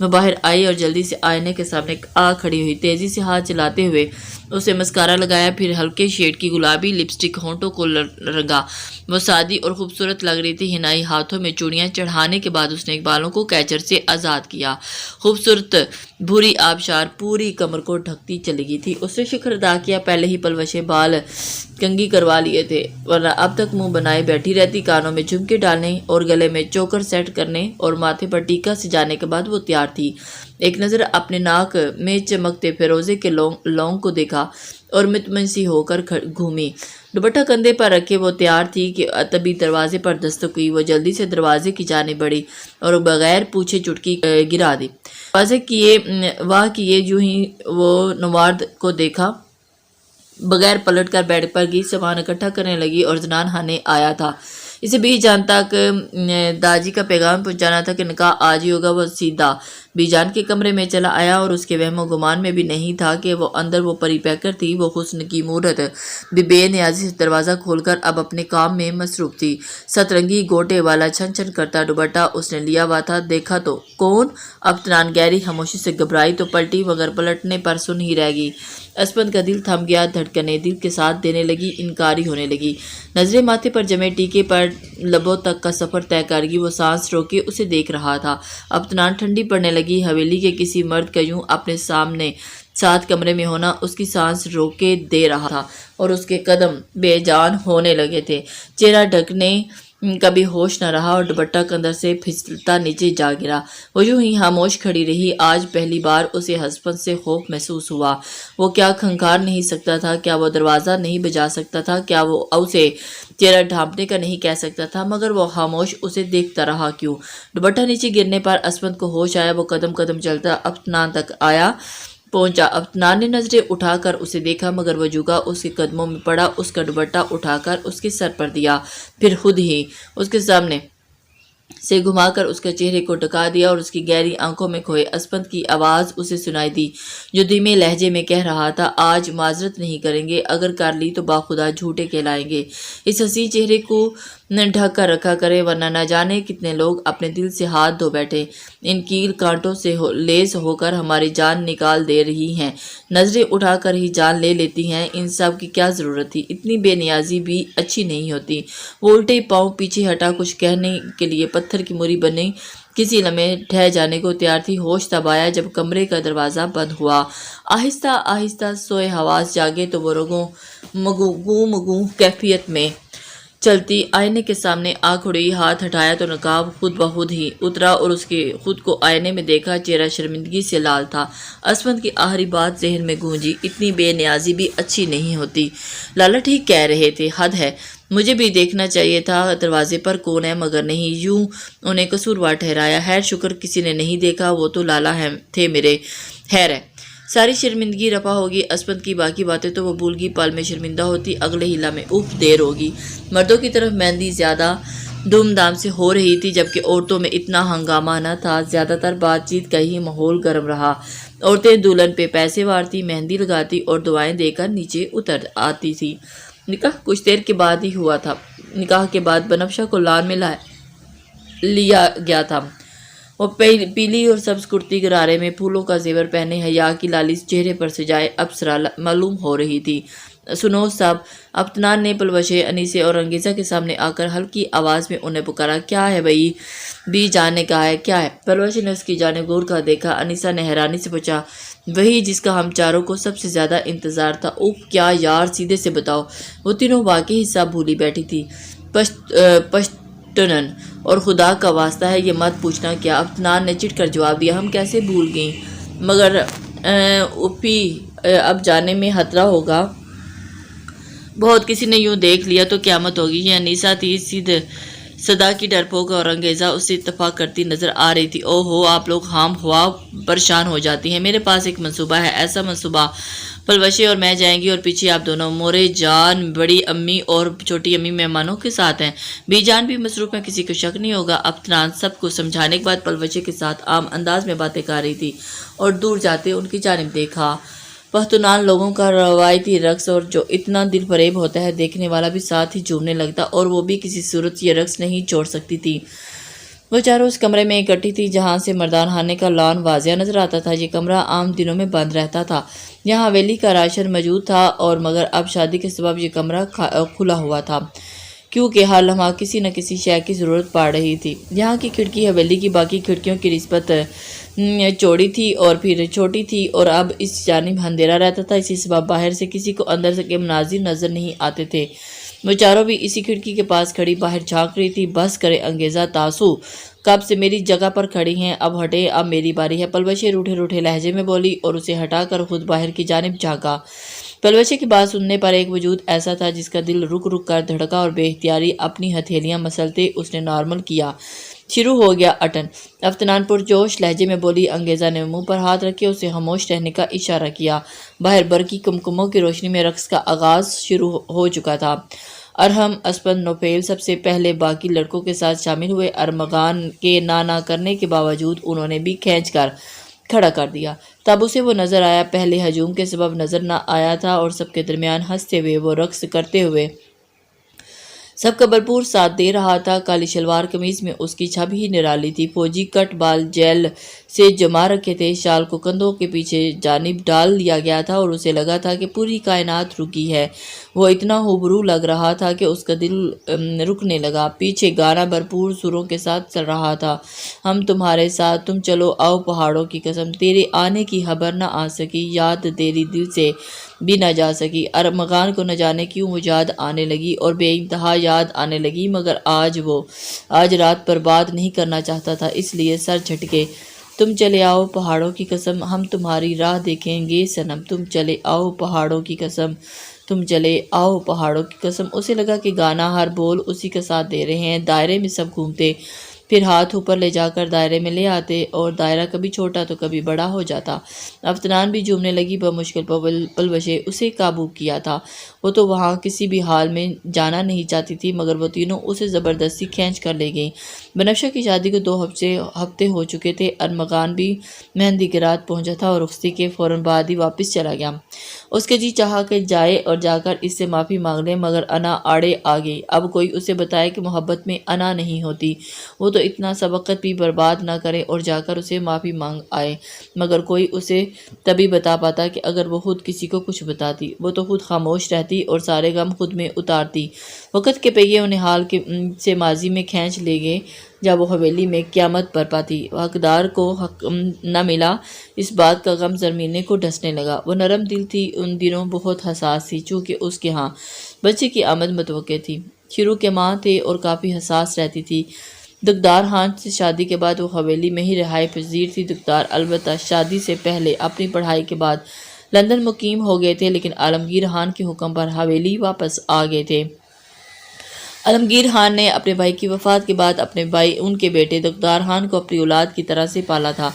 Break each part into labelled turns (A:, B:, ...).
A: وہ باہر آئی اور جلدی سے آئینے کے سامنے آ کھڑی ہوئی، تیزی سے ہاتھ چلاتے ہوئے اسے مسکارا لگایا، پھر ہلکے شیڈ کی گلابی لپسٹک ہونٹوں کو رنگا۔ وہ سادی اور خوبصورت لگ رہی تھی۔ حنائی ہاتھوں میں چوڑیاں چڑھانے کے بعد اس نے بالوں کو کیچر سے آزاد کیا۔ خوبصورت بھوری آبشار پوری کمر کو ڈھکتی چلی گئی تھی۔ اس نے شکر ادا کیا پہلے ہی پلوشے بال کنگھی کروا لیے تھے، ورنہ اب تک منہ بنائے بیٹھی رہتی۔ کانوں میں جھمکے ڈالنے اور گلے میں چوکر سیٹ کرنے اور ماتھے پر ٹیکا سجانے کے بعد وہ تیار تھی۔ ایک نظر اپنے ناک میں چمکتے فیروزے کے لونگ کو دیکھا اور مطمئن سی ہو کر گھومی۔ دوپٹہ کندھے پر رکھے وہ تیار تھی کہ تبھی دروازے پر دستک ہوئی۔ وہ جلدی سے دروازے کی جانب بڑھی اور بغیر پوچھے چٹکی گرا دی۔ واہ کیے یوں ہی وہ نوارد کو دیکھا، بغیر پلٹ کر بیڈ پر گئی، سامان اکٹھا کرنے لگی اور زنان خانے آیا تھا۔ اسے 20 جان تک داجی کا پیغام پہنچانا تھا کہ نکاح آج ہی ہوگا۔ وہ سیدھا بی جان کے کمرے میں چلا آیا اور اس کے وہم و گمان میں بھی نہیں تھا کہ وہ اندر وہ پری پیکر تھی۔ وہ حسن کی مورت بھی بے نیازی سے دروازہ کھول کر اب اپنے کام میں مصروف تھی۔ سترنگی گوٹے والا چھن چھن کرتا دوپٹہ اس نے لیا ہوا تھا۔ دیکھا تو کون؟ افتنان گہری خاموشی سے گھبرائی تو پلٹی، مگر پلٹنے پر سن ہی رہ گئی۔ اسپند کا دل تھم گیا، دھڑکنیں دل کے ساتھ دینے لگی، انکاری ہونے لگی۔ نظریں ماتھے پر جمے ٹیکے پر لبوں تک کا سفر طے کر گئی۔ وہ سانس روکے اسے دیکھ رہا تھا۔ افتنان ٹھنڈی پڑنے لگی۔ حویلی کے کسی مرد کا یوں اپنے سامنے ساتھ کمرے میں ہونا اس کی سانس روکے دے رہا تھا اور اس کے قدم بے جان ہونے لگے تھے۔ چہرہ ڈھکنے کبھی ہوش نہ رہا اور دوپٹہ کندھر سے پھسلتا نیچے جا گرا۔ وہ یوں ہی خاموش کھڑی رہی۔ آج پہلی بار اسے ہسپن سے خوف محسوس ہوا۔ وہ کیا کھنکار نہیں سکتا تھا؟ کیا وہ دروازہ نہیں بجا سکتا تھا؟ کیا وہ اسے چہرہ ڈھانپنے کا نہیں کہہ سکتا تھا؟ مگر وہ خاموش اسے دیکھتا رہا کیوں؟ دوپٹہ نیچے گرنے پر اسپند کو ہوش آیا۔ وہ قدم قدم چلتا افتنان تک پہنچا۔ افتنان نے نظریں اٹھا کر اسے دیکھا، مگر وہ جھکا اس کے قدموں میں پڑا، اس کا دوپٹہ اٹھا کر اس کے سر پر دیا، پھر خود ہی اس کے سامنے سے گھما کر اس کے چہرے کو ڈھکا دیا اور اس کی گہری آنکھوں میں کھوئے۔ اسپند کی آواز اسے سنائی دی جو دھیمے لہجے میں کہہ رہا تھا، آج معذرت نہیں کریں گے، اگر کر لی تو باخدا جھوٹے کہلائیں گے۔ اس حسین چہرے کو ڈھک کر رکھا کرے، ورنہ نہ جانے کتنے لوگ اپنے دل سے ہاتھ دھو بیٹھے۔ ان کیل کانٹوں سے لیس ہو کر ہماری جان نکال دے رہی ہیں، نظریں اٹھا کر ہی جان لے لیتی ہیں۔ ان سب کی کیا ضرورت تھی؟ اتنی بے نیازی بھی اچھی نہیں ہوتی۔ وہ الٹے پاؤں پیچھے ہٹا کچھ کہنے کے لیے پتھر کی موری بنی کسی لمحے ٹھہ جانے کو تیار تھی۔ ہوش تب آیا جب کمرے کا دروازہ بند ہوا۔ آہستہ آہستہ سوئے حواس جاگے تو وہ رگوں مگوں کیفیت میں چلتی آئینے کے سامنے آ کھڑی، ہاتھ ہٹایا تو نقاب خود بخود ہی اترا اور اس کے خود کو آئینے میں دیکھا، چہرہ شرمندگی سے لال تھا۔ اسپند کی آخری بات ذہن میں گونجی، اتنی بے نیازی بھی اچھی نہیں ہوتی۔ لالا ٹھیک کہہ رہے تھے، حد ہے، مجھے بھی دیکھنا چاہیے تھا دروازے پر کون ہے، مگر نہیں، یوں انہیں قصوروار ٹھہرایا۔ خیر شکر کسی نے نہیں دیکھا، وہ تو لالا تھے میرے، خیر ہے، ساری شرمندگی رفع ہوگی۔ اسپند کی باقی باتیں تو وہ بھول گئی، پل میں شرمندہ ہوتی، اگلے ہی لمحے اف دیر ہوگی۔ مردوں کی طرف مہندی زیادہ دھوم دھام سے ہو رہی تھی، جبکہ عورتوں میں اتنا ہنگامہ نہ تھا۔ زیادہ تر بات چیت کا ہی ماحول گرم رہا۔ عورتیں دلہن پہ پیسے وارتی، مہندی لگاتی اور دعائیں دے کر نیچے اتر آتی تھی۔ نکاح کچھ دیر کے بعد ہی ہوا تھا۔ نکاح کے بعد بنفشہ کو لان میں لیا گیا تھا۔ وہ پیلی اور سبز کرتی غرارے میں پھولوں کا زیور پہنے، حیا کی لالی چہرے پر سجائے اپسرا معلوم ہو رہی تھی۔ سنو سب، افتنان نے پلوشے، انیسے اور انگیزہ کے سامنے آ کر ہلکی آواز میں انہیں پکارا۔ کیا ہے بھائی؟ بی جان نے کہا ہے، کیا ہے؟ پلوشے نے اس کی جانب غور کا دیکھا۔ انیسہ نے حیرانی سے پوچھا، وہی جس کا ہم چاروں کو سب سے زیادہ انتظار تھا۔ اوف، کیا یار، سیدھے سے بتاؤ۔ وہ تینوں واقعی حصہ بھولی بیٹھی تھی۔ پشتنن اور خدا کا واسطہ ہے یہ مت پوچھنا کیا؟ افتنان نے چڑ کر جواب دیا، ہم کیسے بھول گئیں، مگر اوپی اب جانے میں خطرہ ہوگا بہت، کسی نے یوں دیکھ لیا تو قیامت ہوگی۔ یہ انیسہ تھی، سیدھے صدا کی ڈرپوک اور انگیزہ اس سے اتفاق کرتی نظر آ رہی تھی۔ او ہو، آپ لوگ خام خواہ پریشان ہو جاتی ہیں، میرے پاس ایک منصوبہ ہے، ایسا منصوبہ پلوشے اور میں جائیں گی اور پیچھے آپ دونوں، مورے جان بڑی امی اور چھوٹی امی مہمانوں کے ساتھ ہیں، بی جان بھی مصروف ہیں، کسی کو شک نہیں ہوگا۔ افتنان سب کو سمجھانے کے بعد پلوشے کے ساتھ عام انداز میں باتیں کر رہی تھی اور دور جاتے ان کی جانب دیکھا۔ پختونان لوگوں کا روایتی رقص اور جو اتنا دل فریب ہوتا ہے، دیکھنے والا بھی ساتھ ہی جھومنے لگتا، اور وہ بھی کسی صورت یہ رقص نہیں چھوڑ سکتی تھی۔ وہ چاروں اس کمرے میں اکٹھی تھی جہاں سے مردان خانے کا لان واضح نظر آتا تھا۔ یہ کمرہ عام دنوں میں بند رہتا تھا، یہاں حویلی کا راشن موجود تھا، اور مگر اب شادی کے سبب یہ کمرہ کھلا ہوا تھا، کیونکہ ہر لمحہ کسی نہ کسی شے کی ضرورت پڑ رہی تھی۔ یہاں کی کھڑکی حویلی کی باقی کھڑکیوں کی نسبت چوڑی تھی اور پھر چھوٹی تھی، اور اب اس جانب اندھیرا رہتا تھا، اسی سبب باہر سے کسی کو اندر کے مناظر نظر نہیں آتے تھے۔ وہ چاروں بھی اسی کھڑکی کے پاس کھڑی باہر جھانک رہی تھی۔ بس کرے انگیزا تاسو، کب سے میری جگہ پر کھڑی ہیں، اب ہٹے، اب میری باری ہے، پلوشے روٹھے روٹھے لہجے میں بولی اور اسے ہٹا کر خود باہر کی جانب جھانکا۔ پلوشے کی بات سننے پر ایک وجود ایسا تھا جس کا دل رک رک کر دھڑکا، اور بے اختیاری اپنی ہتھیلیاں مسلتے اس نے نارمل کیا۔ شروع ہو گیا اٹن، افتنان پرجوش لہجے میں بولی۔ انگیزا نے منہ پر ہاتھ رکھے اسے خاموش رہنے کا اشارہ کیا۔ باہر برقی کمکموں کی روشنی میں رقص کا آغاز شروع ہو چکا تھا۔ ارحم، اسپن، نوفیل سب سے پہلے باقی لڑکوں کے ساتھ شامل ہوئے۔ ارمغان کے نہ کرنے کے باوجود انہوں نے بھی کھینچ کر کھڑا کر دیا۔ تب اسے وہ نظر آیا، پہلے ہجوم کے سبب نظر نہ آیا تھا، اور سب کے درمیان ہنستے ہوئے وہ رقص کرتے ہوئے سب کا بھرپور ساتھ دے رہا تھا۔ کالی شلوار قمیض میں اس کی چھب ہی نرالی تھی، فوجی کٹ بال جیل سے جما رکھے تھے، شال کو کندھوں کے پیچھے جانب ڈال لیا گیا تھا، اور اسے لگا تھا کہ پوری کائنات رکی ہے۔ وہ اتنا ہوبرو لگ رہا تھا کہ اس کا دل رکنے لگا۔ پیچھے گانا بھرپور سروں کے ساتھ چل رہا تھا، ہم تمہارے ساتھ، تم چلو آؤ پہاڑوں کی قسم، تیرے آنے کی خبر نہ آ سکی، یاد تیری دل سے بھی نہ جا سکی۔ ارمغان کو نہ جانے کیوں وہ یاد آنے لگی، اور بے انتہا یاد آنے لگی، مگر آج رات برباد نہیں کرنا چاہتا تھا، اس لیے سر جھٹکے۔ تم چلے آؤ پہاڑوں کی قسم، ہم تمہاری راہ دیکھیں گے صنم، تم چلے آؤ پہاڑوں کی قسم، تم چلے آؤ پہاڑوں کی قسم۔ اسے لگا کہ گانا ہر بول اسی کا ساتھ دے رہے ہیں۔ دائرے میں سب گھومتے، پھر ہاتھ اوپر لے جا کر دائرے میں لے آتے، اور دائرہ کبھی چھوٹا تو کبھی بڑا ہو جاتا۔ افتنان بھی جھومنے لگی، بمشکل پلوشے اسے قابو کیا تھا۔ وہ تو وہاں کسی بھی حال میں جانا نہیں چاہتی تھی، مگر وہ تینوں اسے زبردستی کھینچ کر لے گئیں۔ بنفشہ کی شادی کو 2 ہفتے ہو چکے تھے۔ ارمغان بھی مہندی کی رات پہنچا تھا، اور رخصتی کے فوراً بعد ہی واپس چلا گیا۔ اس کے جی چاہا کہ جائے اور جا کر اس سے معافی مانگ لے، مگر انا آڑے آ گئی۔ اب کوئی اسے بتائے کہ محبت میں انا نہیں ہوتی۔ وہ تو اتنا سا وقت بھی برباد نہ کرے اور جا کر اسے معافی مانگ آئے، مگر کوئی اسے تبھی بتا پاتا کہ اگر وہ خود کسی کو کچھ بتاتی۔ وہ تو خود خاموش رہتی اور سارے غم خود میں اتارتی۔ وقت کے پہیے انہیں حال سے ماضی میں کھینچ لے گئے۔ جب وہ حویلی میں قیامت برپا تھی، حقدار کو حق نہ ملا، اس بات کا غم زرمینے کو ڈسنے لگا۔ وہ نرم دل تھی، ان دنوں بہت حساس تھی، چونکہ اس کے ہاں بچے کی آمد متوقع تھی۔ شروع کے ماہ تھے اور کافی حساس رہتی تھی۔ دکدار خان سے شادی کے بعد وہ حویلی میں ہی رہائی پذیر تھی۔ دکدار البتہ شادی سے پہلے اپنی پڑھائی کے بعد لندن مقیم ہو گئے تھے، لیکن عالمگیر خان کے حکم پر حویلی واپس آ گئے تھے۔ عالمگیر خان نے اپنے بھائی کی وفات کے بعد اپنے بھائی ان کے بیٹے دکدار خان کو اپنی اولاد کی طرح سے پالا تھا۔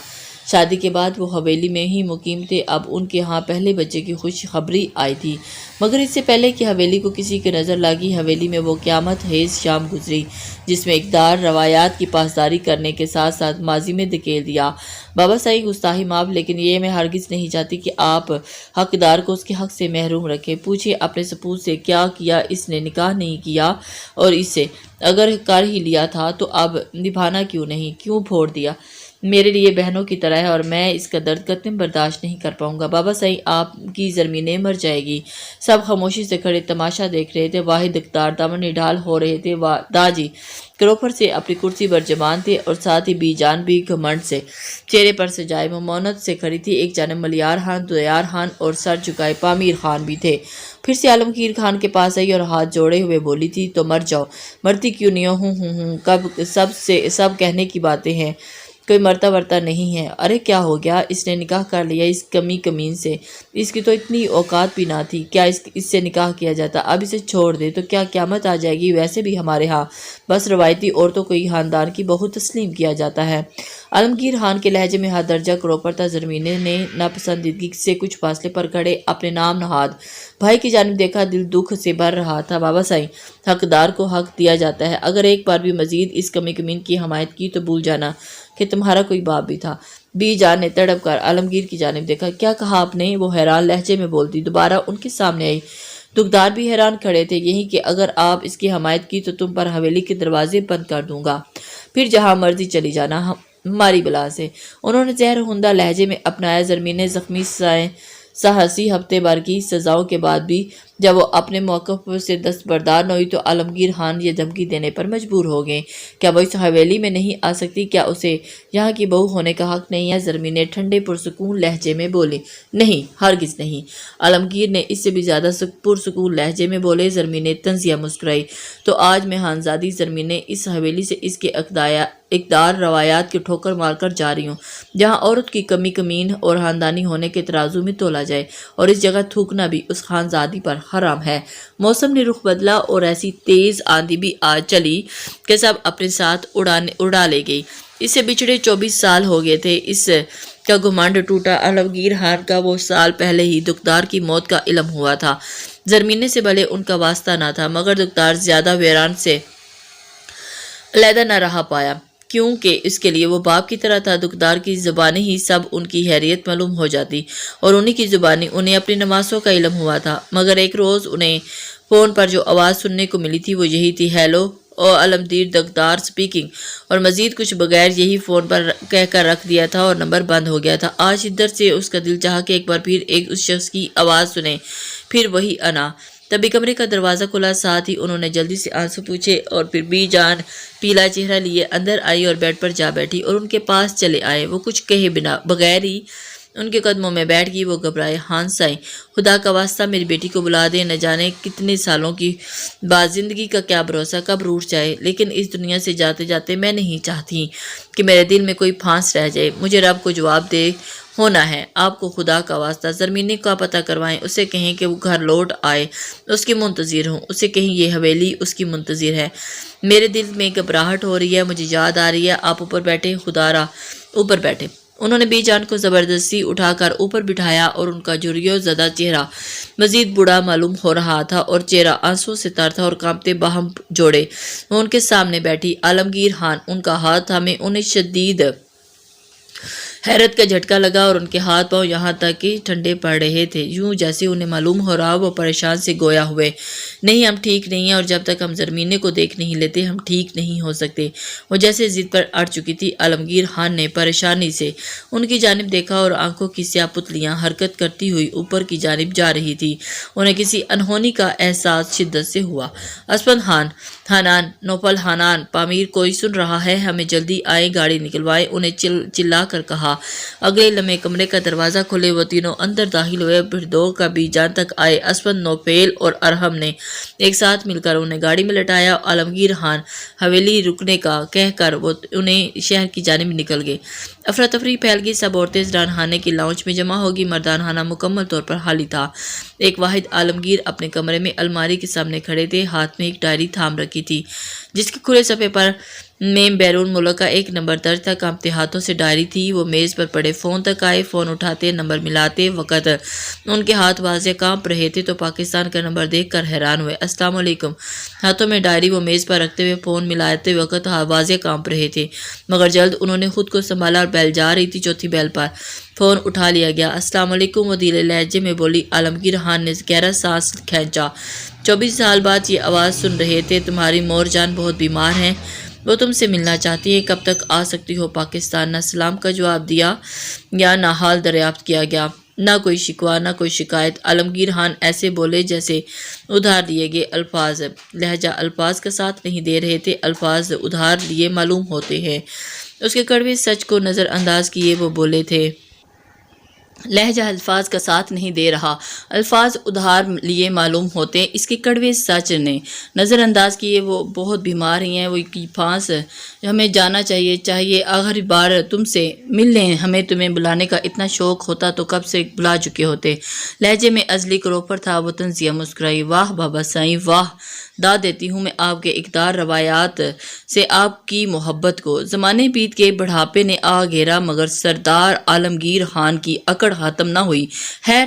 A: شادی کے بعد وہ حویلی میں ہی مقیم تھے۔ اب ان کے ہاں پہلے بچے کی خوش خبری آئی تھی، مگر اس سے پہلے کہ حویلی کو کسی کی نظر لگی، حویلی میں وہ قیامت خیز شام گزری جس میں اقدار روایات کی پاسداری کرنے کے ساتھ ساتھ ماضی میں دھکیل دیا۔ بابا صحیح گستاخی معاف، لیکن یہ میں ہرگز نہیں چاہتی کہ آپ حقدار کو اس کے حق سے محروم رکھیں۔ پوچھے اپنے سپوت سے کیا کیا اس نے نکاح نہیں کیا، اور اسے اگر کر ہی لیا تھا تو اب نبھانا کیوں نہیں، کیوں پھوڑ دیا؟ میرے لیے بہنوں کی طرح ہے، اور میں اس کا درد قطعاً برداشت نہیں کر پاؤں گا۔ بابا صحیح آپ کی زرمینیں مر جائے گی۔ سب خاموشی سے کھڑے تماشا دیکھ رہے تھے۔ واحد اقتدار دامن نڈال ہو رہے تھے۔ داجی کروپر سے اپنی کرسی پر جمان تھے، اور ساتھ ہی بی جان بھی گھمنڈ سے چہرے پر سجائے ممونت سے کھڑی تھی۔ ایک جانب ملیار خان، دیار خان اور سر جھکائے پامیر خان بھی تھے۔ پھر سے عالمگیر خان کے پاس آئی اور ہاتھ جوڑے ہوئے بولی تھی، تو مر جاؤ، مرتی کیوں نہیں ہوں کب سب کہنے کی باتیں ہیں، کوئی مرتا ورتا نہیں ہے۔ ارے کیا ہو گیا، اس نے نکاح کر لیا اس کمین سے، اس کی تو اتنی اوقات بھی نہ تھی، کیا اس سے نکاح کیا جاتا؟ اب اسے چھوڑ دے تو کیا قیامت آ جائے گی؟ ویسے بھی ہمارے ہاں بس روایتی عورتوں کو ہی خاندان کی بہو تسلیم کیا جاتا ہے۔ عالمگیر خان کے لہجے میں ہر درجہ کروپر تھا۔ زرمینے نے ناپسندیدگی سے کچھ فاصلے پر کھڑے اپنے نام نہاد بھائی کی جانب دیکھا، دل دکھ سے بھر رہا تھا۔ بابا صحیح حقدار کو حق دیا جاتا ہے، اگر ایک بار بھی مزید اس کمین کی حمایت کی تو بھول جانا کہ تمہارا کوئی باپ بھی تھا۔ بی جان نے تڑپ کر عالمگیر کی جانب دیکھا۔ کیا کہا آپ نے؟ وہ حیران لہجے میں بولتی دوبارہ ان کے سامنے آئی۔ دکدار بھی حیران کھڑے تھے، یہی کہ اگر آپ اس کی حمایت کی تو تم پر حویلی کے دروازے بند کر دوں گا۔ پھر جہاں مرضی چلی جانا، ہماری بلا سے۔ انہوں نے زہر ہندہ لہجے میں اپنایا۔ زرمین زخمی ساہسی ہفتے بھر کی سزاؤں کے بعد بھی جب وہ اپنے موقف سے دستبردار نہ ہوئی تو عالمگیر خان یہ دھمکی دینے پر مجبور ہو گئے، کیا وہ اس حویلی میں نہیں آ سکتی؟ کیا اسے یہاں کی بہو ہونے کا حق نہیں ہے؟ زرمین ٹھنڈے پرسکون لہجے میں بولی۔ نہیں، ہرگز نہیں۔ عالمگیر نے اس سے بھی زیادہ پرسکون لہجے میں بولے۔ زرمین طنزیہ مسکرائی۔ تو آج میں خانزادی زرمین اس حویلی سے اس کے اقدار روایات کی ٹھوکر مار کر جا رہی ہوں، جہاں عورت کی کمی کمین اور خاندانی ہونے کے ترازو میں تولا جائے، اور اس جگہ تھوکنا بھی اس خانزادی پر حرام ہے۔ موسم نے رخ بدلا اور ایسی تیز آندھی بھی آج چلی کہ سب اپنے ساتھ اڑا لے گئی۔ اس سے بچھڑے 24 سال ہو گئے تھے۔ اس کا گھمنڈ ٹوٹا۔ عالمگیر خان کا وہ سال پہلے ہی دکھدار کی موت کا علم ہوا تھا۔ زرمین سے بھلے ان کا واسطہ نہ تھا، مگر دکھدار زیادہ ویران سے علیحدہ نہ رہ پایا، کیونکہ اس کے لیے وہ باپ کی طرح تھا۔ دکھدار کی زبانیں ہی سب ان کی حیریت معلوم ہو جاتی، اور انہی کی زبانیں انہیں اپنی نواسوں کا علم ہوا تھا۔ مگر ایک روز انہیں فون پر جو آواز سننے کو ملی تھی وہ یہی تھی: ہیلو، او علمدیر دکھدار سپیکنگ، اور مزید کچھ بغیر یہی فون پر کہہ کر رکھ دیا تھا اور نمبر بند ہو گیا تھا۔ آج شدت سے اس کا دل چاہا کہ ایک بار پھر اس شخص کی آواز سنے، پھر وہی انا۔ تبھی کمرے کا دروازہ کھلا، ساتھ ہی انہوں نے جلدی سے آنسو پوچھے، اور پھر بی جان پیلا چہرہ لیے اندر آئی اور بیڈ پر جا بیٹھی اور ان کے پاس چلے آئے۔ وہ کچھ کہے بغیر ہی ان کے قدموں میں بیٹھ گئی۔ وہ گھبرائے، ہانس آئی۔ خدا کا واسطہ میری بیٹی کو بلا دیں، نہ جانے کتنے سالوں کی بعد زندگی کا کیا بھروسہ، کب روٹ جائے، لیکن اس دنیا سے جاتے جاتے میں نہیں چاہتی کہ میرے دل میں کوئی پھانس رہ جائے۔ مجھے رب کو جواب دہ ہونا ہے۔ آپ کو خدا کا واسطہ زرمین کا پتہ کروائیں، اسے کہیں کہ وہ گھر لوٹ آئے، اس کی منتظر ہوں۔ اسے کہیں یہ حویلی اس کی منتظر ہے۔ میرے دل میں گھبراہٹ ہو رہی ہے، مجھے یاد آ رہی ہے۔ آپ اوپر بیٹھے، خدا را اوپر بیٹھے۔ انہوں نے بی جان کو زبردستی اٹھا کر اوپر بٹھایا، اور ان کا جھریوں زدہ چہرہ مزید بوڑھا معلوم ہو رہا تھا، اور چہرہ آنسوؤں سے تر تھا، اور کانپتے باہم جوڑے وہ ان کے سامنے بیٹھی۔ عالمگیر خان ان کا ہاتھ تھامے، انہیں شدید حیرت کا جھٹکا لگا، اور ان کے ہاتھ پاؤں یہاں تک کہ ٹھنڈے پڑ رہے تھے، یوں جیسے انہیں معلوم ہو رہا وہ پریشان سے گویا ہوئے۔ نہیں، ہم ٹھیک نہیں ہیں، اور جب تک ہم زرمین کو دیکھ نہیں لیتے ہم ٹھیک نہیں ہو سکتے۔ وہ جیسے ضد پر اڑ چکی تھی۔ عالمگیر خان نے پریشانی سے ان کی جانب دیکھا، اور آنکھوں کی سیاہ پتلیاں حرکت کرتی ہوئی اوپر کی جانب جا رہی تھی۔ انہیں کسی انہونی کا احساس شدت سے ہوا۔ اسپند حنان، نوفل حنان، پامیر کوئی سن رہا ہے؟ ہمیں جلدی آئیں، گاڑی نکلوائیں، انہیں چلا کر کہا۔ اگلے لمحے کمرے کا دروازہ کھلے، وہ تینوں اندر داخل ہوئے، پھر دو کا بی جان تک آئے۔ اسپند، نوفیل اور ارحم نے ایک ساتھ مل کر انہیں گاڑی میں لٹایا۔ عالمگیر خان حویلی رکنے کا کہہ کر وہ انہیں شہر کی جانب نکل گئے۔ افراتفری پھیل گئی، سب عورتیں زنان خانے کی لاؤنج میں جمع ہوگی۔ مردان خانہ مکمل طور پر خالی تھا۔ ایک واحد عالمگیر اپنے کمرے میں الماری کے سامنے کھڑے تھے، ہاتھ میں ایک ڈائری تھام رکھی تھی جس کے کھلے صفحے پر میں بیرون ملک کا ایک نمبر درج تھا۔ کانپتے ہاتھوں سے ڈائری تھی۔ وہ میز پر پڑے فون تک آئے۔ فون اٹھاتے، نمبر ملاتے وقت ان کے ہاتھ واضح کانپ رہے تھے تو پاکستان کا نمبر دیکھ کر حیران ہوئے۔ السلام علیکم۔ ہاتھوں میں ڈائری وہ میز پر رکھتے ہوئے فون ملاتے وقت واضح کانپ رہے تھے، مگر جلد انہوں نے خود کو سنبھالا، اور بیل جا رہی تھی۔ چوتھی بیل پر فون اٹھا لیا گیا۔ السلام علیکم، وہ دھیرے لہجے میں بولی۔ عالمگیر خان نے گہرا سانس کھینچا۔ 24 سال بعد یہ آواز سن رہے تھے۔ تمہاری مور جان بہت بیمار ہیں، وہ تم سے ملنا چاہتی ہے، کب تک آ سکتی ہو پاکستان؟ نہ سلام کا جواب دیا یا نہ حال دریافت کیا گیا، نہ کوئی شکوہ، نہ کوئی شکایت۔ عالمگیر خان ایسے بولے جیسے ادھار لیے گئے الفاظ، لہجہ الفاظ کا ساتھ نہیں دے رہے تھے، الفاظ ادھار لیے معلوم ہوتے ہیں۔ اس کے کڑوے سچ کو نظر انداز کیے وہ بولے تھے، لہجہ الفاظ کا ساتھ نہیں دے رہا، الفاظ ادھار لیے معلوم ہوتے۔ اس کے کڑوے سچ نے نظر انداز کیے، وہ بہت بیمار ہی ہیں، وہ کی پھانس، ہمیں جانا چاہیے آخری بار تم سے ملنے، ہمیں تمہیں بلانے کا اتنا شوق ہوتا تو کب سے بلا چکے ہوتے۔ لہجے میں ازلی کروپر تھا۔ وہ طنزیہ مسکرائی۔ واہ بابا سائیں، واہ، داد دیتی ہوں میں آپ کے اقدار روایات سے آپ کی محبت کو۔ زمانے بیت کے بڑھاپے نے آ گھیرا، مگر سردار عالمگیر خان کی اکڑ ختم نہ ہوئی۔ خیر،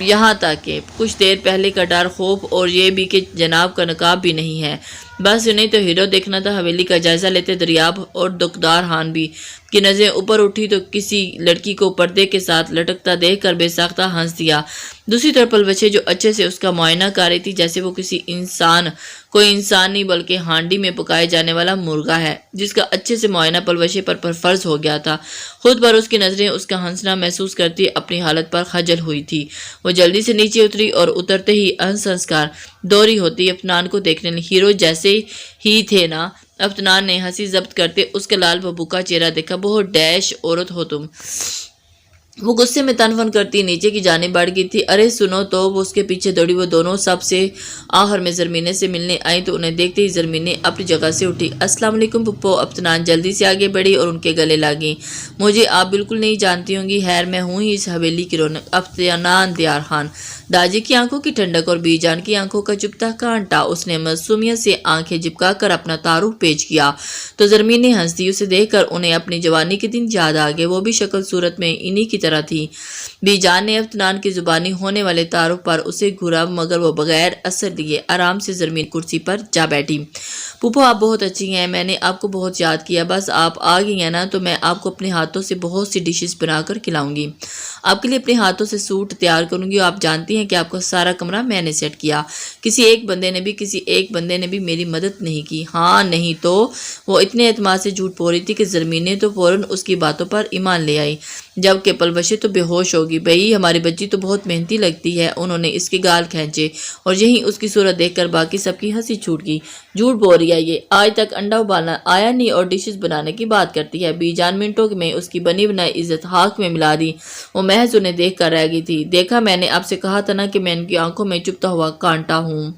A: یہاں تک کہ کچھ دیر پہلے کا ڈر، خوف اور یہ بھی کہ جناب کا نقاب بھی نہیں ہے۔ بس انہیں تو ہیرو دیکھنا تھا۔ حویلی کا جائزہ لیتے دریاب اور دکدار خان بھی کی نظریں اوپر اٹھی تو کسی لڑکی کو پردے کے ساتھ لٹکتا دیکھ کر بے ساختہ ہنس دیا۔ دوسری طرف پلوشے جو اچھے سے اس کا معائنہ کر رہی تھی، جیسے وہ کوئی انسان نہیں بلکہ ہانڈی میں پکائے جانے والا مرغا ہے، جس کا اچھے سے معائنہ پلوشے پر فرض ہو گیا تھا۔ خود پر اس کی نظریں اس کا ہنسنا محسوس کرتی اپنی حالت پر خجل ہوئی تھی۔ وہ جلدی سے نیچے اتری اور اترتے ہی ہنس کر دوری ہوتی افنان کو دیکھنے لگی۔ ہیرو جیسے ہی تھے نا، افنان نے ہنسی ضبط کرتے اس کا لال ببو کا چہرہ دیکھا۔ بہت ڈیش عورت ہو تم۔ وہ غصے میں تن فن کرتی نیچے کی جانب بڑھ گئی تھی۔ ارے سنو تو، وہ اس کے پیچھے دوڑی۔ وہ دونوں سب سے آخر میں زرمینے سے ملنے آئی تو انہیں دیکھتے ہی زرمینے اپنی جگہ سے اٹھی۔ السلام علیکم پھپھو۔ افنان جلدی سے آگے بڑھی اور ان کے گلے لگی۔ مجھے آپ بالکل نہیں جانتی ہوں گی، خیر میں ہوں ہی اس حویلی کی رونق، افنان دیار خان۔ داجی کی آنکھوں کی ٹھنڈک اور بی جان کی آنکھوں کا چبھتا کانٹا۔ اس نے معصومیت سے آنکھیں جھپکا کر اپنا تعارف پیش کیا تو زرمینے ہنس دی۔ اسے دیکھ کر انہیں اپنی جوانی کے دن یاد آ گئے۔ وہ بھی شکل صورت میں انہی کی طرح تھی۔ بی جان نے افنان کی زبانی ہونے والے تعارف پر اسے گھورا، مگر وہ بغیر اثر دیے آرام سے زرمین کرسی پر جا بیٹھی۔ پھپھو آپ بہت اچھی ہیں، میں نے آپ کو بہت یاد کیا۔ بس آپ آ گئی ہیں نا تو میں آپ کو اپنے ہاتھوں سے بہت سی ڈشز بنا کر کھلاؤں گی۔ آپ کے لیے اپنے ہاتھوں سے سوٹ تیار کروں گی۔ آپ جانتی ہیں کہ آپ کا سارا کمرہ میں نے سیٹ کیا، کسی ایک بندے نے بھی میری مدد نہیں کی۔ ہاں نہیں تو؟ وہ اتنے اعتماد سے جھوٹ بول رہی تھی کہ زرمینے تو فوراً اس کی باتوں پر ایمان لے آئی، جبکہ پلوشے تو بے ہوش ہوگی۔ بھئی ہماری بچی تو بہت محنتی لگتی ہے۔ انہوں نے اس کے گال کھینچے اور یہیں اس کی صورت دیکھ کر باقی سب کی ہنسی چھوٹ گئی۔ جھوٹ بول رہی ہے یہ، آج تک انڈا ابالنا آیا نہیں اور ڈشز بنانے کی بات کرتی ہے۔ بی جان منٹوں میں اس کی بنی بنائی عزت خاک میں ملا دی۔ وہ محض انہیں دیکھ کر رہ گئی تھی۔ دیکھا، میں نے آپ سے کہا تھا نا کہ میں ان کی آنکھوں میں چبھتا ہوا کانٹا ہوں۔